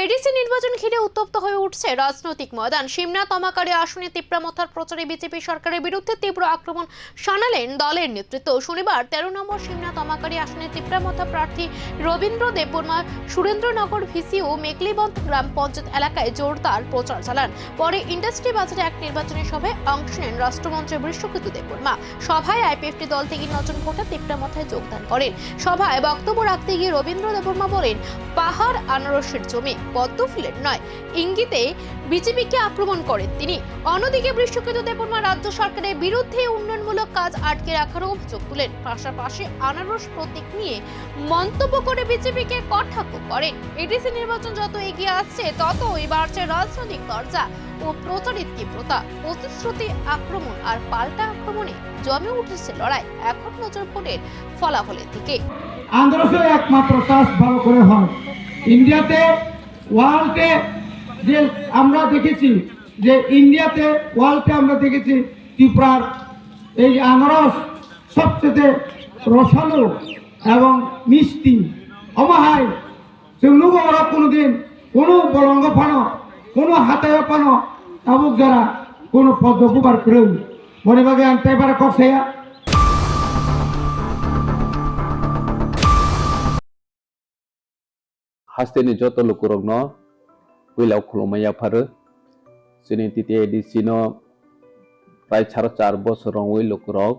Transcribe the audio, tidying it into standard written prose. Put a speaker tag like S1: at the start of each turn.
S1: ADC নির্বাচন ঘিরে উত্তপ্ত হয়ে উঠছে রাজনৈতিক ময়দান। শিবনাথ তমাকারী আসনে তিপ্রামথার প্রচারে বিজেপি সরকারের বিরুদ্ধে তীব্র আক্রমণ শানালেন দলের নেতৃত্ব। শনিবার 13 নম্বর শিবনাথ তমাকারী আসনে তিপ্রামথা প্রার্থী রবীন্দ্র দেববর্মা সুরেন্দ্রনগর ভিসি ও মেকলিবন্দ গ্রাম পঞ্চায়েত এলাকায় জোরদার প্রচার চালান। পরে ইন্ডাস্ট্রি বাজারে এক নির্বাচনী সভায় অংশ নেন রাষ্ট্রমন্ত্রী বিশ্বকৃত দেববর্মা। সভায় আইপিএফটি দল থেকে 9 জন ভোটার তিপ্রামথায় যোগদান করেন। সভায় বক্তব্য রাখতে গিয়ে রবীন্দ্র দেববর্মা বলেন, পাহাড় আনারসের জমি পদ্ম ফুলের নয়, ইঙ্গিতে বিজেপিকে আক্রমণ করেন তিনি। অন্যদিকে বিশ্বকৃত দেববর্মা রাজ্য সরকারের বিরুদ্ধে উন্নয়নমূলক কাজ আটকে রাখার অভিযোগ তুলেন। পাশাপাশি আনারস প্রতীক নিয়ে মন্তব্য করে বিজেপিকে কটাক্ষ করেন। এডিসি নির্বাচন যত এগিয়ে আসছে ততই বাড়ছে রাজনৈতিক দরজা ও প্রচারিত তীব্রতা। প্রতিশ্রুতি, আক্রমণ আর পাল্টা আক্রমণে জমে উঠেছে লড়াই। এখন নজর ভোটের ফলাফলের দিকে।
S2: আনারসের একমাত্র চাষ ভালো করে হয় ইন্ডিয়াতে, ওয়ার্ল্ডে যে আমরা দেখেছি যে ইন্ডিয়াতে ওয়ার্ল্ডে আমরা দেখেছি ত্রিপুরার এই আনারস সবচেয়ে রসালো এবং মিষ্টি অমাহায়। সেগুলো ওরা কোনোদিন কোনো বলঙ্গ ফানো, কোনো হাতায় ফানো তাবুক যারা কোনো পদ্মকুবার করেও মনে ভাগে আনতে পারে কষে।
S3: Hasteni joto lukurogno wilau khulumaya pharu sini titi edisino prai 4 bosorong wi lukurog